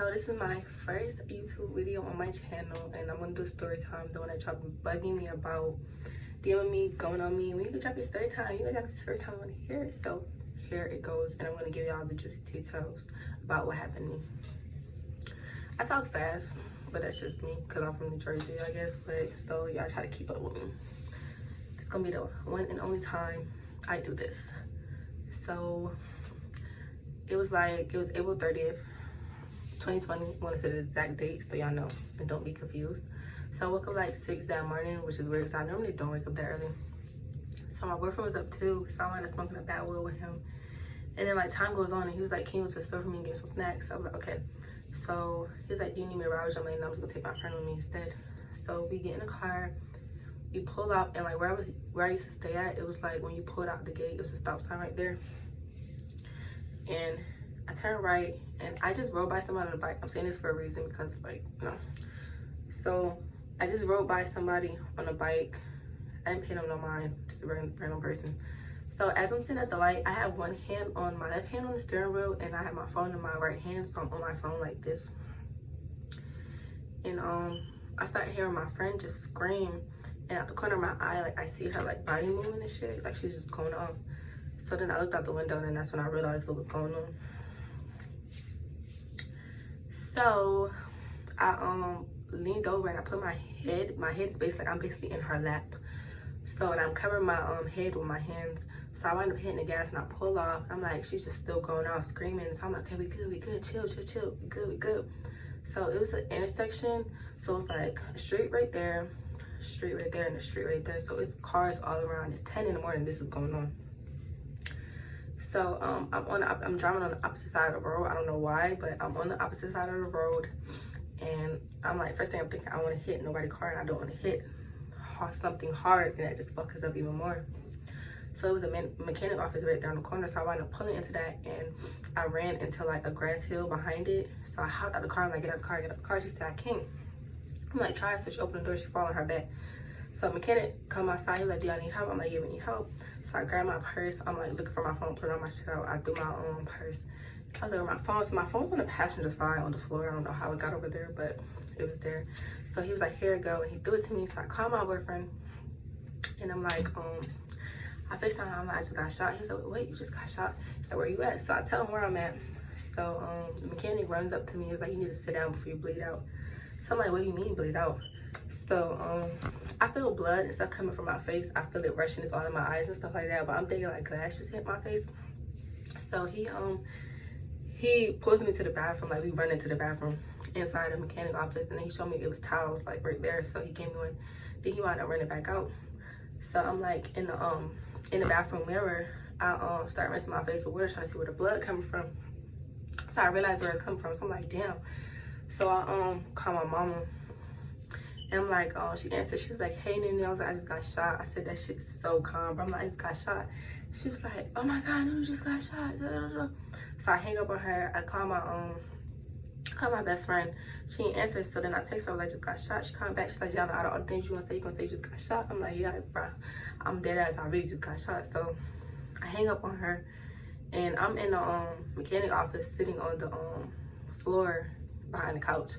So this is my first YouTube video on my channel, and I'm gonna do story time. The one that y'all been bugging me about, DMing me, going on me. When you can drop your story time, you can drop your story time. I want to hear it. So here it goes, and I'm gonna give y'all the juicy details about what happened to me. I talk fast, but that's just me because I'm from New Jersey, I guess. But so y'all try to keep up with me. It's gonna be the one and only time I do this. So it was April 30th. 2020, I want to say the exact date so y'all know and don't be confused. So I woke up like 6 that morning, which is weird because I normally don't wake up that early. So my boyfriend was up too, so I ended up smoking a bad wood with him. And then like time goes on and he was like, can you go to the store for me and get some snacks? I was like, okay. So he's like, do you need me to ride? I'm like, no, I'm just gonna take my friend with me instead. So we get in the car, we pull out, and like where I used to stay at, it was like when you pulled out the gate, it was a stop sign right there. And I turned right and I just rode by somebody on a bike. I'm saying this for a reason because like, no. So I just rode by somebody on a bike. I didn't pay them no mind, just a random person. So as I'm sitting at the light, I have one hand on my left hand on the steering wheel and I have my phone in my right hand. So I'm on my phone like this. And I started hearing my friend just scream, and out the corner of my eye, like I see her like body moving and shit, like she's just going off. So then I looked out the window and that's when I realized what was going on. So I leaned over and I put my head's basically, like I'm basically in her lap. So, and I'm covering my head with my hands. So I wind up hitting the gas and I pull off. I'm like, she's just still going off screaming. So I'm like, okay, we good, chill, we good. So it was an intersection. So it's like a street right there, and a street right there. So it's cars all around. It's 10 in the morning, this is going on. So I'm driving on the opposite side of the road. I don't know why, but I'm on the opposite side of the road. And I'm like, first thing I'm thinking, I want to hit nobody's car and I don't want to hit something hard and that just fucks us up even more. So it was a mechanic office right there on the corner. So I wound up pulling into that and I ran into like a grass hill behind it. So I hopped out the car. I'm like, get out the car. She said, I can't. I'm like, try. So she opened the door. She fall on her back. So mechanic come outside, he was like, do I need help? I'm like, yeah, we need help. So I grabbed my purse. I'm like looking for my phone, put all my shit out. I threw my own purse. I looked at my phone. So my phone's on the passenger side on the floor. I don't know how it got over there, but it was there. So he was like, here it go. And he threw it to me. So I called my boyfriend. And I'm like, I FaceTime him. I'm like, I just got shot. He's like, wait, you just got shot? Like, where you at? So I tell him where I'm at. So the mechanic runs up to me. He was like, you need to sit down before you bleed out. So I'm like, what do you mean bleed out? So I feel blood and stuff coming from my face. I feel it rushing. It's all in my eyes and stuff like that. But I'm thinking like glass just hit my face. So he pulls me to the bathroom. Like we run into the bathroom inside the mechanic office, and then he showed me it was towels like right there. So he gave me one. Then he wound up running back out. So I'm like in the bathroom mirror. I start rinsing my face with water, trying to see where the blood coming from. So I realized where it coming from. So I'm like, damn. So I call my mama. And I'm like, she answered. She was like, hey, Nene. I was like, I just got shot. I said, that shit's so calm. But I'm like, I just got shot. She was like, oh my God, no, you just got shot. Da, da, da. So I hang up on her. I call my best friend. She didn't answer. So then I text her, I was like, I just got shot. She came back. She's like, y'all know all the things you want to say. You gonna say you just got shot? I'm like, yeah, bro. I'm dead ass. I really just got shot. So I hang up on her. And I'm in the mechanic office sitting on the floor behind the couch.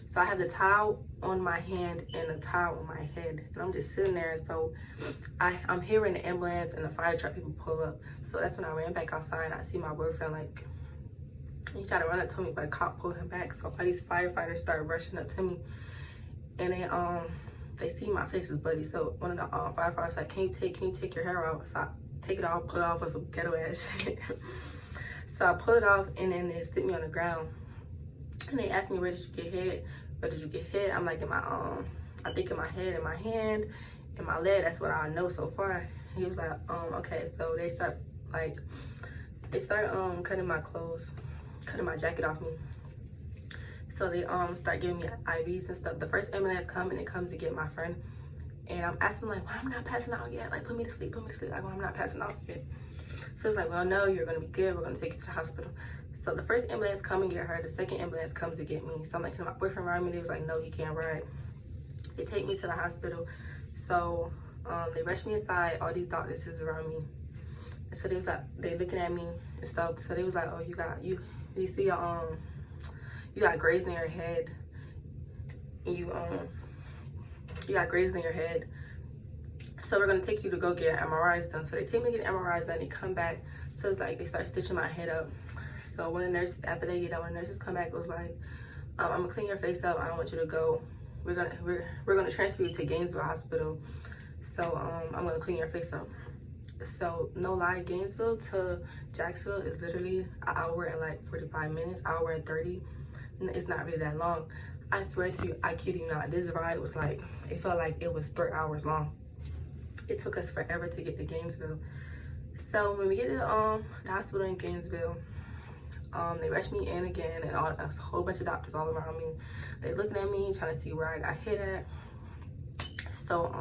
So I have the towel on my hand and a towel on my head, and I'm just sitting there. So I'm hearing the ambulance and the fire truck people pull up. So that's when I ran back outside and I see my boyfriend, like, he tried to run up to me, but a cop pulled him back. So all these firefighters started rushing up to me, and they see my face is bloody. So one of the firefighters was like, can you take your hair out? So I take it off, pull it off with some ghetto ass shit. So I pull it off, and then they sit me on the ground. And they asked me, where did you get hit? Where did you get hit? I'm like, in my I think in my head, in my hand, in my leg. That's what I know so far. He was like, okay. So they start cutting my clothes, cutting my jacket off me. So they start giving me IVs and stuff. The first ambulance comes, and it comes to get my friend. And I'm asking like, why I'm not passing out yet? Like, put me to sleep. Like, why I'm not passing out yet? So it's like, well, no, you're gonna be good. We're gonna take you to the hospital. So the first ambulance come and get her. The second ambulance comes to get me. So I'm like, can my boyfriend ride me? They was like, no, he can't ride. They take me to the hospital. So they rush me inside. All these doctors is around me. And so they was like, they looking at me and stuff. So they was like, oh, you see you got grazing in your head. You got grazing in your head. So we're gonna take you to go get MRIs done. So they take me to get MRIs done, they come back. So it's like they start stitching my head up. So when the nurses, after they get done, when the nurses come back, it was like, I'm gonna clean your face up. I don't want you to go. We're gonna transfer you to Gainesville Hospital. So I'm gonna clean your face up. So no lie, Gainesville to Jacksonville is literally an hour and like 45 minutes, hour and 30. It's not really that long. I swear to you, I kid you not, this ride was like, it felt like it was 3 hours long. It took us forever to get to Gainesville. So when we get to the hospital in Gainesville, they rushed me in again, and a whole bunch of doctors all around me. They looking at me, trying to see where I got hit at. So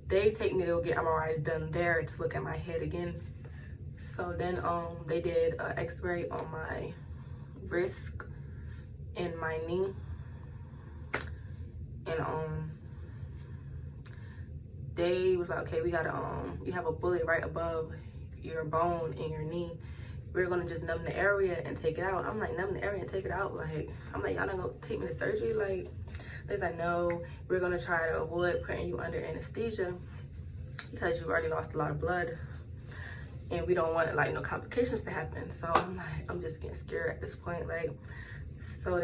they take me to go get MRIs done there to look at my head again. So then they did an x-ray on my wrist and my knee. And they was like, okay, we gotta you have a bullet right above your bone in your knee. We're gonna just numb the area and take it out. I'm like, numb the area and take it out? Like, I'm like, y'all not gonna take me to surgery? Like, they're like, no, we're gonna try to avoid putting you under anesthesia because you already lost a lot of blood, and we don't want like no complications to happen. So I'm like, I'm just getting scared at this point. Like, so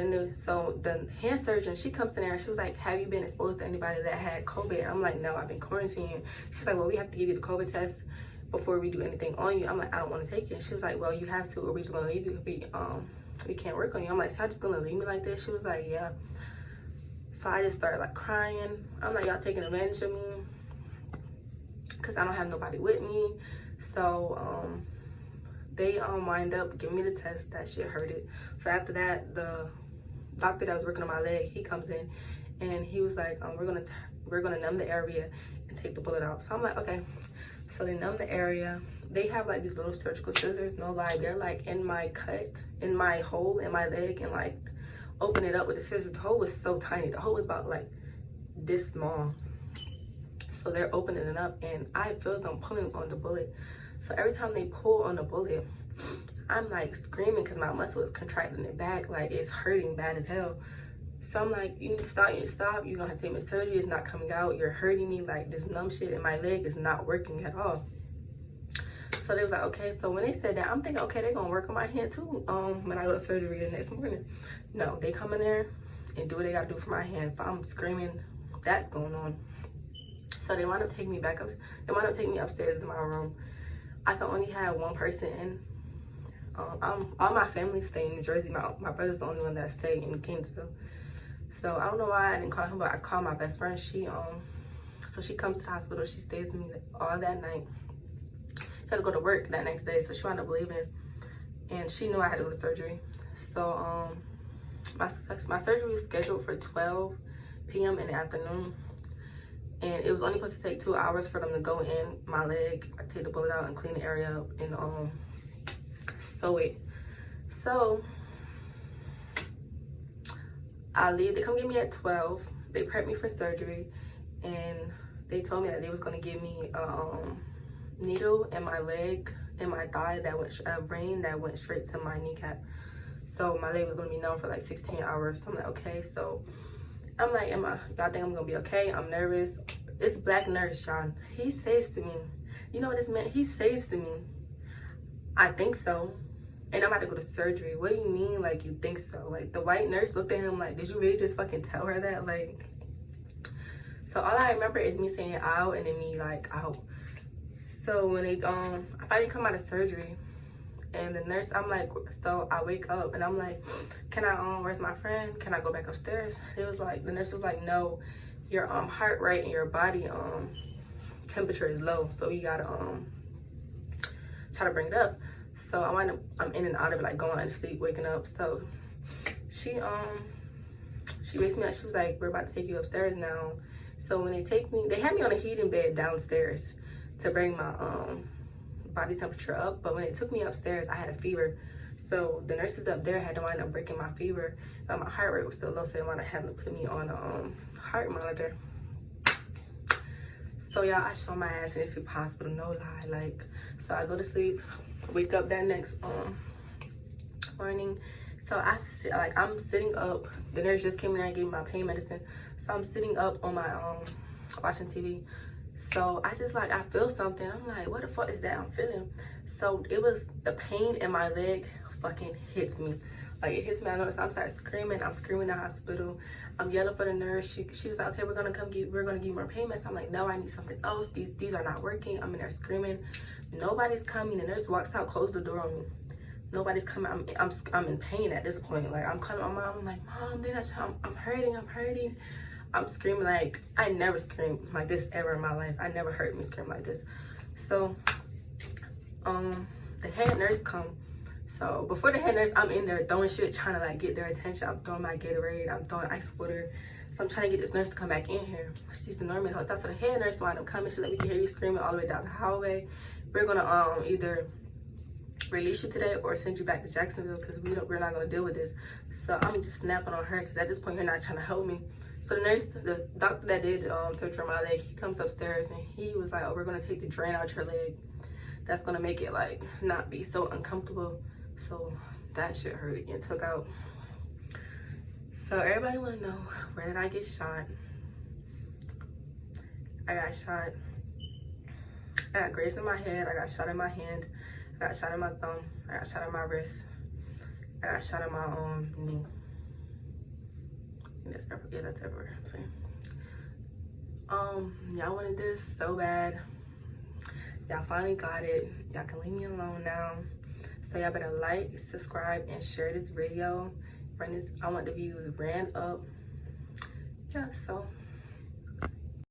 the hand surgeon, she comes in there and she was like, have you been exposed to anybody that had COVID? I'm like, no, I've been quarantined. She's like, well, we have to give you the COVID test before we do anything on you. I'm like, I don't want to take it. She was like, well, you have to, or we just gonna leave you. We can't work on you. I'm like, so y'all just gonna leave me like this? She was like, yeah. So I just started like crying. I'm like, y'all taking advantage of me because I don't have nobody with me. So they wind up giving me the test. That shit hurted. So after that, the doctor that was working on my leg, he comes in and he was like, we're gonna numb the area and take the bullet out. So I'm like, okay. So they numb the area. They have like these little surgical scissors, no lie. They're like in my cut, in my hole in my leg, and like open it up with the scissors. The hole was so tiny. The hole was about like this small. So they're opening it up and I feel them pulling on the bullet. So every time they pull on the bullet, I'm like screaming because my muscle is contracting it back. Like, it's hurting bad as hell. So I'm like, you need to stop, you're gonna have to take me to surgery, it's not coming out, you're hurting me, like this numb shit in my leg is not working at all. So they was like, okay. So when they said that, I'm thinking, okay, they're gonna work on my hand too when I go to surgery the next morning. No, they come in there and do what they gotta do for my hand. So I'm screaming, that's going on. So they want to take me back up, they want to take me upstairs to my room. I can only have one person in. All my family stay in New Jersey. My brother's the only one that stay in Gainesville. So I don't know why I didn't call him, but I called my best friend. So she comes to the hospital. She stays with me all that night. She had to go to work that next day, so she wound up leaving. And she knew I had to go to surgery. So my surgery was scheduled for 12 p.m. in the afternoon. And it was only supposed to take 2 hours for them to go in my leg, take the bullet out and clean the area up and sew it. So I leave. They come get me at 12. They prep me for surgery, and they told me that they was gonna give me a needle in my leg, in my thigh, that went a vein that went straight to my kneecap. So my leg was gonna be numb for like 16 hours. So I'm like, okay. So I'm like, y'all think I'm gonna be okay? I'm nervous. This black nurse, Sean, he says to me, you know what this meant? He says to me, I think so. And I'm about to go to surgery. What do you mean, like, you think so? Like, the white nurse looked at him like, did you really just fucking tell her that? Like, so all I remember is me saying ow and then me like, ow. So when they, I finally come out of surgery, and the nurse, I'm like, so I wake up and I'm like, can I, where's my friend? Can I go back upstairs? It was like, the nurse was like, no, your heart rate and your body temperature is low. So you gotta try to bring it up. So I'm in and out of it, like going to sleep, waking up. So she wakes me up. She was like, we're about to take you upstairs now. So when they take me, they had me on a heating bed downstairs to bring my body temperature up. But when they took me upstairs, I had a fever. So the nurses up there had to wind up breaking my fever. My heart rate was still low, so they wound up having to put me on a heart monitor. So y'all, I show my ass in this hospital, no lie. Like, so I go to sleep, wake up that next morning, So I'm sitting up. The nurse just came in there and gave me my pain medicine. So I'm sitting up on my watching TV. So I just I feel something. I'm like, what the fuck is that I'm feeling? So it was the pain in my leg fucking hits me. Like it hits me. I noticed I'm starting screaming. I'm screaming in the hospital. I'm yelling for the nurse. She was like, okay, we're gonna give you more pain medicine. I'm like, no, I need something else. These are not working. I'm in there screaming. Nobody's coming. The nurse walks out, closed the door on me. Nobody's coming. I'm in pain at this point. Like I'm calling my mom. I'm like, Mom, I'm hurting. I'm screaming. Like I never screamed like this ever in my life. I never heard me scream like this. So the head nurse come. So before the head nurse, I'm in there throwing shit, trying to get their attention. I'm throwing my Gatorade. I'm throwing ice water. So I'm trying to get this nurse to come back in here. She's ignoring me the whole time. So the head nurse wound up coming. She's like, we can hear you screaming all the way down the hallway. We're gonna either release you today or send you back to Jacksonville because we're not gonna deal with this. So I'm just snapping on her because at this point you're not trying to help me. So the doctor that did torture my leg, he comes upstairs and he was like, oh, we're gonna take the drain out your leg. That's gonna make it not be so uncomfortable. So that shit hurt again, took out. So everybody wanna know, where did I get shot? I got shot. I got grazed in my head. I got shot in my hand. I got shot in my thumb. I got shot in my wrist. I got shot in my knee. And that's everywhere. Y'all wanted this so bad. Y'all finally got it. Y'all can leave me alone now. So y'all better like, subscribe, and share this video. I want the views ran up. Yeah, so